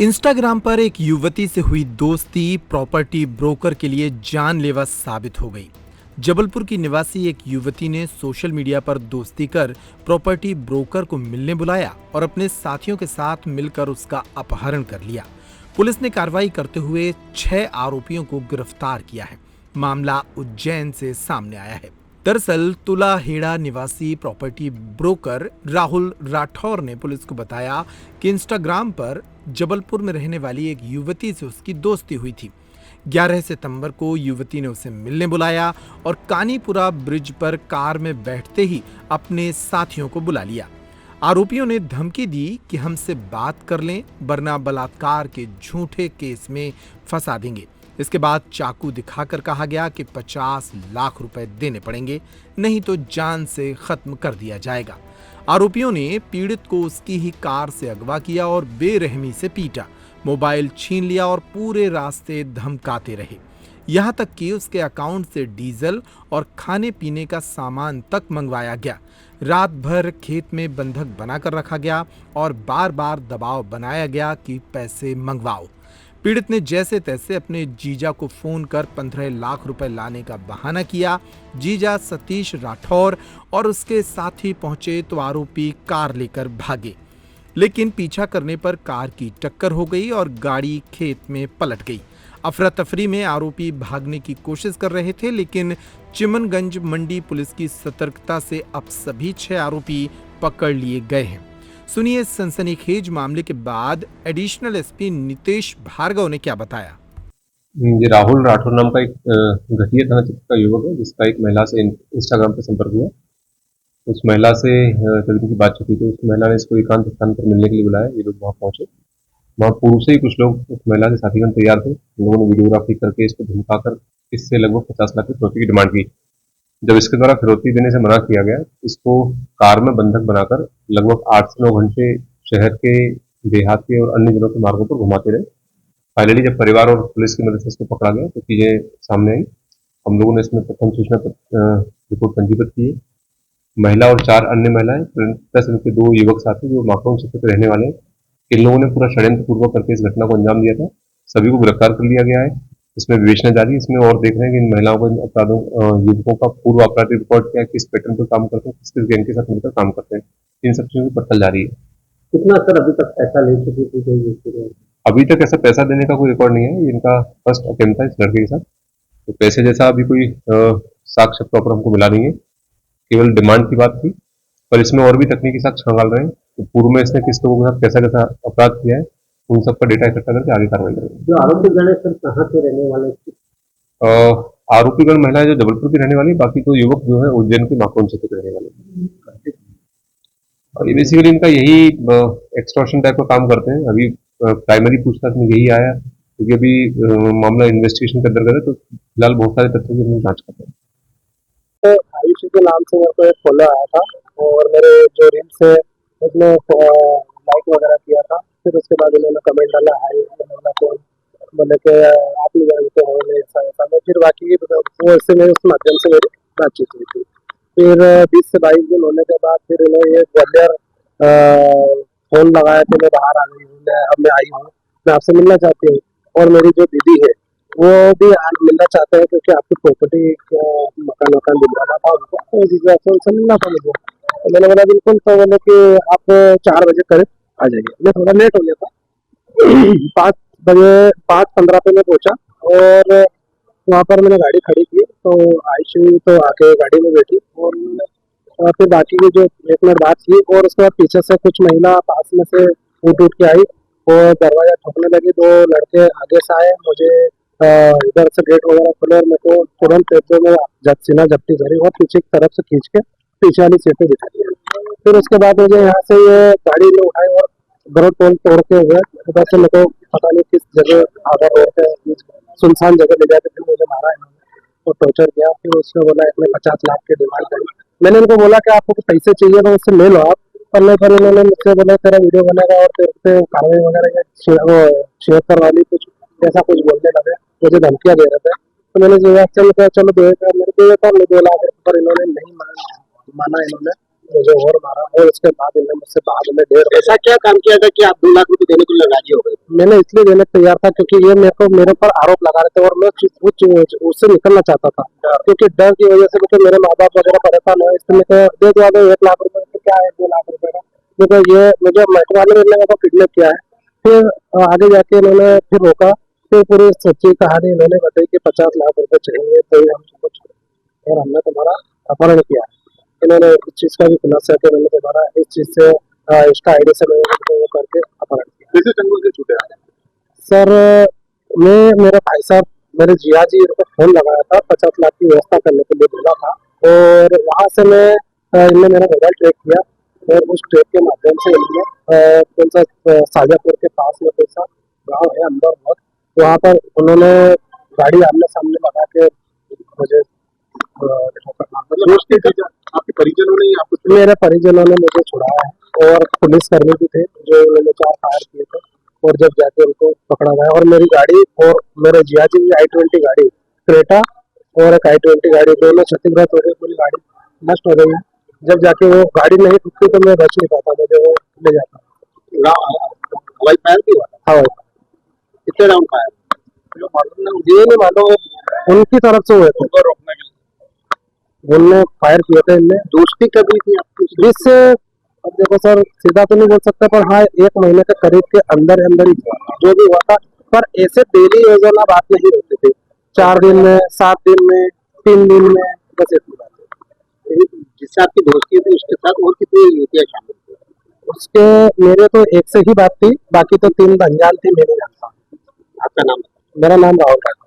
Instagram पर एक युवती से हुई दोस्ती प्रॉपर्टी ब्रोकर के लिए जानलेवा साबित हो गई। जबलपुर की निवासी एक युवती ने सोशल मीडिया पर दोस्ती कर प्रॉपर्टी ब्रोकर को मिलने बुलाया और अपने साथियों के साथ मिलकर उसका अपहरण कर लिया। पुलिस ने कार्रवाई करते हुए 6 आरोपियों को गिरफ्तार किया है। मामला उज्जैन से सामने आया है। दरअसल तुलाहेड़ा निवासी प्रॉपर्टी ब्रोकर राहुल राठौर ने पुलिस को बताया कि इंस्टाग्राम पर जबलपुर में रहने वाली एक युवती से उसकी दोस्ती हुई थी। 11 सितंबर को युवती ने उसे मिलने बुलाया और कानीपुरा ब्रिज पर कार में बैठते ही अपने साथियों को बुला लिया। आरोपियों ने धमकी दी कि हमसे बात कर लें वरना बलात्कार के झूठे केस में फंसा देंगे। इसके बाद चाकू दिखाकर कहा गया कि 50 लाख रुपए देने पड़ेंगे, नहीं तो जान से खत्म कर दिया जाएगा। आरोपियों ने पीड़ित को उसकी ही कार से अगवा किया और बेरहमी से पीटा, मोबाइल छीन लिया और पूरे रास्ते धमकाते रहे। यहां तक कि उसके अकाउंट से डीजल और खाने पीने का सामान तक मंगवाया गया। रात भर खेत में बंधक बनाकर रखा गया और बार बार दबाव बनाया गया कि पैसे मंगवाओ। पीड़ित ने जैसे तैसे अपने जीजा को फोन कर 15 लाख रुपए लाने का बहाना किया। जीजा सतीश राठौर और उसके साथी पहुंचे तो आरोपी कार लेकर भागे, लेकिन पीछा करने पर कार की टक्कर हो गई और गाड़ी खेत में पलट गई। अफरा तफरी में आरोपी भागने की कोशिश कर रहे थे, लेकिन चिमनगंज मंडी पुलिस की सतर्कता से अब सभी 6 आरोपी पकड़ लिए गए हैं। सुनिए इस सनसनीखेज मामले के बाद एडिशनल एसपी नितेश भार्गव ने क्या बताया। ये राहुल राठौर नाम का एक घटिया थाना क्षेत्र का युवक है, जिसका एक महिला से इंस्टाग्राम पर संपर्क हुआ। उस महिला से जब इनकी बातचीत हुई तो उस महिला ने इसको एकांत स्थान पर मिलने के लिए बुलाया। ये लोग वहाँ पहुंचे। वहाँ पूर्व से ही कुछ लोग उस महिला के साथीगण तैयार थे। उन लोगों ने वीडियोग्राफी करके इसको धमकाकर इससे लगभग 50 लाख की फिरौती की डिमांड की। जब इसके द्वारा फिरौती देने से मना किया गया, इसको कार में बंधक बनाकर लगभग 8 से 9 घंटे शहर के, देहात के और अन्य जिलों के मार्गों पर घुमाते रहे। फाइनली जब परिवार और पुलिस की मदद से इसको पकड़ा गया तो चीजें सामने आई। हम लोगों ने इसमें प्रथम सूचना रिपोर्ट पंजीबद्ध की है। महिला और 4 अन्य महिलाएं प्लस इनके 2 युवक साथी जो माकड़ों क्षेत्र के रहने वाले हैं, इन लोगों ने पूरा षड्यंत्र पूर्वक करके इस घटना को अंजाम दिया था। सभी को गिरफ्तार कर लिया गया है। इसमें विवेचना जारी है। इसमें और देख रहे हैं कि इन महिलाओं को, इन अपराधों युवकों का पूर्व आपराधिक रिकॉर्ड क्या है, किस पैटर्न पर काम करते हैं, किस किस गैंग के साथ मिलकर काम करते हैं, इन सब चीजों की पड़ताल जारी है। कितना सर अभी तक पैसा ले चुकी थी कोई व्यक्ति? अभी तक ऐसा पैसा देने का कोई रिकॉर्ड नहीं है। ये इनका फर्स्ट अटेम्प्ट था इस लड़के के साथ। तो पैसे जैसा अभी कोई साक्ष्य प्रॉपर हमको मिला नहीं है, केवल डिमांड की बात थी। पर इसमें और भी तकनीकी साक्ष्य खंगाल रहे हैं। तो पूर्व में इसने किस लोगों के साथ कैसा कैसा अपराध किया है, उन सबका डेटा इकट्ठा करके आगे कार्रवाई करेंगे। जो आरोपी गण है सर कहाँ से रहने वाले? आरोपीगण महिला जो जबलपुर की रहने वाली, बाकी 2 युवक जो है उज्जैन के माकड़ों क्षेत्र के रहने वाले। और ये बेसिकली इनका यही एक्सटॉर्शन टाइप का काम करते हैं। अभी प्राइमरी पूछताछ में यही आया, क्योंकि अभी मामला इन्वेस्टिगेशन के अंतर्गत है, तो फिलहाल बहुत सारे तथ्यों की हम जांच कर रहे हैं। तो आयुषी के नाम से मेरे को एक फॉलो आया था और मेरे जो रील्स है उसमें लाइक वगैरह किया था। फिर उसके बाद उन्होंने कमेंट डाला, हाई कौन बोले कि आप नहीं जानते हो, ऐसा ऐसा। मैं फिर बाकी वो इससे मेरे उस माध्यम से मेरी बातचीत हुई थी। फिर 20 से 22 दिन होने के बाद फिर इन्होंने ये ग्वालियर फोन लगाया कि मैं बाहर आ गई हूँ, अब मैं आई हूँ, मैं आपसे मिलना चाहती हूँ। और मेरी जो दीदी है वो भी मिलना चाहते हैं, क्योंकि आपकी प्रॉपर्टी मकान दिलवाना था उनको, तो इस वजह से उनसे मिलना था मुझे। तो मैंने बोला बिल्कुल। तो बोले कि आप 4 बजे करीब आ जाइए। मैं थोड़ा लेट हो गया था। 5:15 पे मैं पहुंचा और वहाँ पर मैंने गाड़ी खड़ी की तो आयुषी तो आके गाड़ी में बैठी और उन्होंने फिर बाकी की जो 1 मिनट बात की और उसके बाद पीछे से कुछ महिला पास में से उठ के आई और दरवाजा ठोकने लगी। 2 लड़के आगे से आए, मुझे इधर से गेट वगैरह खुले और मेरे को तुरंत जो में सीना झपटी धरी और पीछे की तरफ से खींच के पीछे वाली सीट पे बिठा दिया। फिर उसके बाद मुझे यहाँ से ये गाड़ी में उठाई और गरोड टोल तोड़ते हुए उधर से मेरे को पता नहीं किस जगह आधा रोड पे सुनसान जगह ले जाके फिर मुझे मारा इन्होंने और टॉर्चर किया। फिर उसने बोला इसमें 50 लाख की डिमांड करी। मैंने इनको बोला कि आपको पैसे चाहिए तो उससे ले लो आप, पर नहीं। फिर इन्होंने मुझसे बोला तेरा वीडियो बनेगा और तेरे पे कार्रवाई वगैरह शेयर करवा ली, कुछ ऐसा कुछ बोलने लगे, मुझे धमकियां दे रहे थे। तो मैंने जो चलो दे, मेरे 2 लाख रुपये, पर इन्होंने नहीं माना। इन्होंने मुझे और मारा और उसके बाद इन्होंने मुझसे बाद में 1.5 ऐसा क्या काम किया था कि आप 2 लाख रुपए देने के लिए राजी हो गए? मैंने इसलिए देने को तैयार था क्योंकि ये मेरे ऊपर आरोप लगा रहे थे और मैं उससे निकलना चाहता था, क्योंकि डर की वजह से मुझे मेरे माँ बाप वगैरह परेशान हुए, इसलिए मैं दे दिया 1 लाख रुपए, तो क्या है 2 लाख रुपए का, क्योंकि ये मुझे मेट्रो वाले ने मेरे को किडनैप किया है। फिर आगे जाके इन्होंने फिर रोका, फिर पूरी सच्ची कहानी इन्होंने बताई कि 50 लाख रुपए चाहिए तो हम सबको छोड़े और हमने तुम्हारा अपहरण किया है। इन्होंने इस चीज का भी खुलासा किया, मैंने तुम्हारा इस चीज से इसका आईडी से मैंने वो करके अपहरण किया। कैसे जंगल से छूटे आए? सर मैं मेरे भाई साहब मेरे जिया जी को फोन लगाया था, 50 लाख की व्यवस्था करने के लिए बोला था और वहाँ से मैं इनने मेरा मोबाइल ट्रैक किया और उस ट्रैक के माध्यम से इन्होंने कौन सा साजापुर के पास में कौन सा गाँव है अंदर बहुत, वहाँ पर उन्होंने गाड़ी आमने सामने लगा के मुझे दोस्त के आपके परिजनों ने आपको? मेरे परिजनों ने मुझे छुड़ाया है और पुलिस कर्मी भी थे जो उन्होंने 4 फायर किए थे और जब जाके उनको पकड़ा गया और मेरी गाड़ी और मेरे जिया जी की i20 गाड़ी क्रेटा और एक i20 गाड़ी दोनों क्षतिग्रस्त हो गई, पूरी गाड़ी नष्ट हो गई है। जब जाके वो गाड़ी नहीं रुकती तो मैं बच नहीं पाता, मुझे वो ले जाता। हवाई फायर भी हुआ? हाँ कितने राउंड फायर? ये नहीं मालूम उनकी तरफ से हुए थे, रोकने के लिए उनने फायर किए थे। इनने दोस्ती कभी थी आपकी? जिससे अब देखो सर सीधा तो नहीं बोल सकता, पर हाँ 1 महीने के करीब के अंदर ही जो भी हुआ था, पर ऐसे डेली रोजाना बात नहीं होती थी, 4 दिन में, 7 दिन में, 3 दिन में, बस इतनी बात। जिससे आपकी दोस्ती थी उसके साथ और कितनी युवतियां शामिल थी? उसके मेरे तो एक से ही बात थी, बाकी तो 3 अनजान थी, मैं नहीं जानता। आपका नाम? मेरा नाम राहुल राठौर।